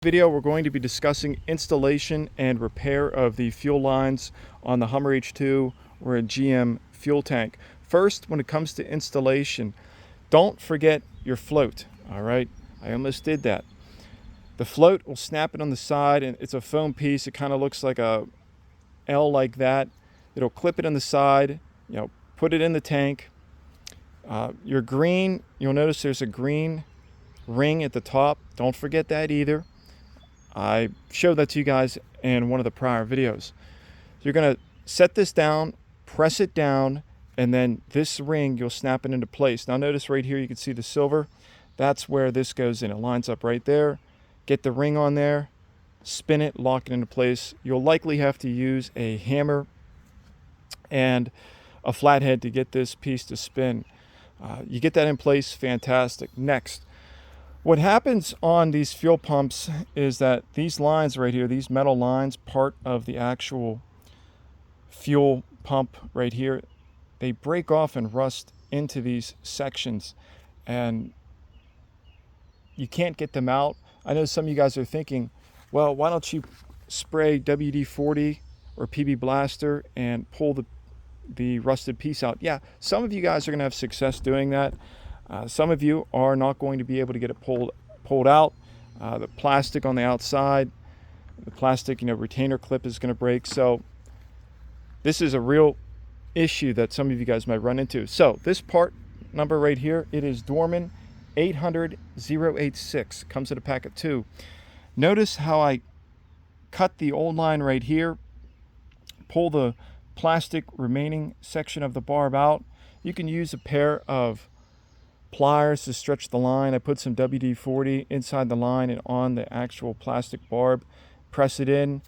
Video, we're going to be discussing installation and repair of the fuel lines on the Hummer H2 or a GM fuel tank. First, when it comes to installation, don't forget your float. All right, I almost did that. The float will snap it on the side, and it's a foam piece. It kind of looks like a L like that. It'll clip it on the side, put it in the tank. Your green, you'll notice there's a green ring at the top. Don't forget that either. I showed that to you guys in one of the prior videos. So you're going to set this down, press it down, and then this ring, you'll snap it into place. Now notice right here, you can see the silver. That's where this goes in. It lines up right there. Get the ring on there, spin it, lock it into place. You'll likely have to use a hammer and a flathead to get this piece to spin. You get that in place, fantastic. Next, what happens on these fuel pumps is that these lines right here, these metal lines, part of the actual fuel pump right here, they break off and rust into these sections, and you can't get them out. I know some of you guys are thinking, well, why don't you spray WD-40 or PB Blaster and pull the rusted piece out? Yeah, some of you guys are going to have success doing that. Some of you are not going to be able to get it pulled out. The plastic on the outside, the plastic retainer clip is going to break. So this is a real issue that some of you guys might run into. So this part number right here, it is Dorman 800-086. Comes in a pack of 2. Notice how I cut the old line right here, pull the plastic remaining section of the barb out. You can use a pair of pliers to stretch the line. I put some WD-40 inside the line and on the actual plastic barb. Press it in,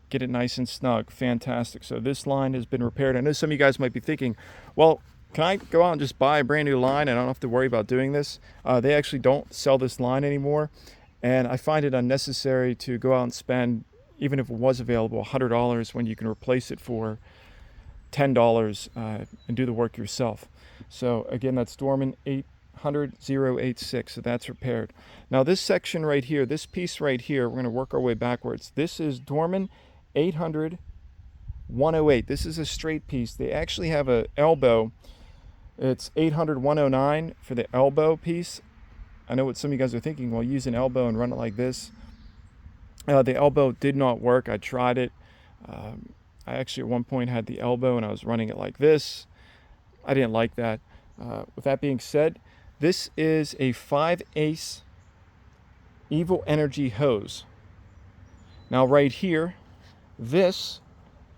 get it nice and snug. Fantastic. So this line has been repaired. I know some of you guys might be thinking, well, can I go out and just buy a brand new line? I don't have to worry about doing this. They actually don't sell this line anymore, and I find it unnecessary to go out and spend, even if it was available, $100 when you can replace it for $10 and do the work yourself. So again, that's Dorman 800-086. So that's repaired. Now this section right here, this piece right here, we're going to work our way backwards. This is Dorman 800-108. This is a straight piece. They actually have an elbow. It's 800-109 for the elbow piece. I know what some of you guys are thinking. Well, use an elbow and run it like this. The elbow did not work. I tried it. I actually at one point had the elbow and I was running it like this. I didn't like that. With that being said, this is a 5/8 Evil Energy hose. Now right here, this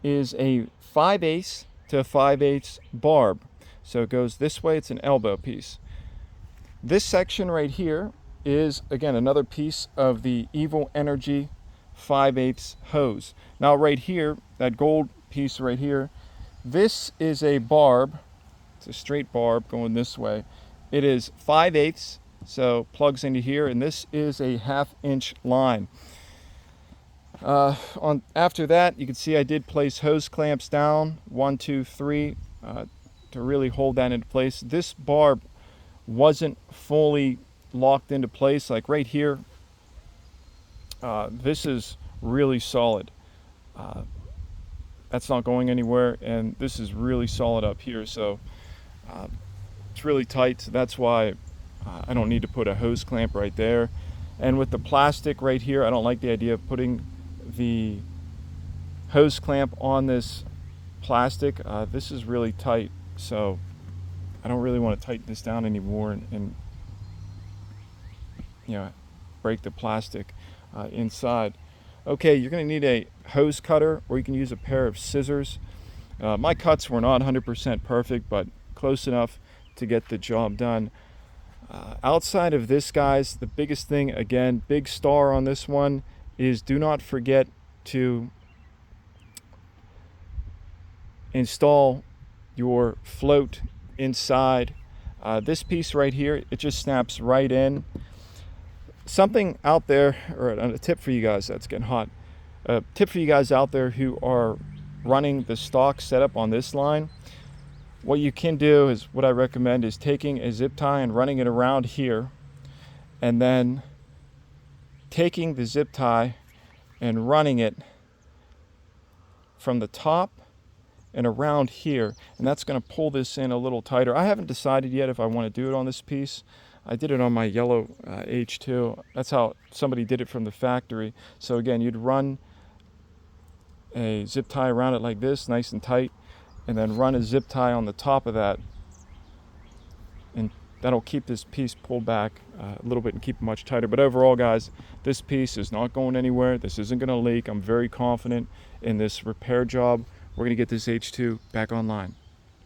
is a 5/8 to 5/8 barb. So it goes this way, it's an elbow piece. This section right here is, again, another piece of the Evil Energy 5/8 hose. Now right here, that gold piece right here, this is a barb. It's a straight barb going this way. It is 5/8, so plugs into here, and this is a 1/2 inch line. After that, you can see I did place hose clamps down, 1, 2, 3, to really hold that into place. This barb wasn't fully locked into place, like right here. This is really solid. That's not going anywhere, and this is really solid up here. So it's really tight. So that's why I don't need to put a hose clamp right there. And with the plastic right here, I don't like the idea of putting the hose clamp on this plastic. This is really tight, so I don't really want to tighten this down anymore and break the plastic inside. Okay, you're going to need a hose cutter, or you can use a pair of scissors. My cuts were not 100% perfect, but close enough to get the job done. Outside of this, guys, the biggest thing, again, big star on this one, is do not forget to install your float inside. This piece right here, it just snaps right in. Something out there, or a tip for you guys, that's getting hot. A tip for you guys out there who are running the stock setup on this line, what you can do is, what I recommend is taking a zip tie and running it around here, and then taking the zip tie and running it from the top and around here, and that's going to pull this in a little tighter. I haven't decided yet if I want to do it on this piece. I did it on my yellow H2. That's how somebody did it from the factory. So again, you'd run a zip tie around it like this, nice and tight, and then run a zip tie on the top of that, and that'll keep this piece pulled back a little bit and keep it much tighter. But overall, guys, this piece is not going anywhere. This isn't going to leak. I'm very confident in this repair job. We're going to get this H2 back online.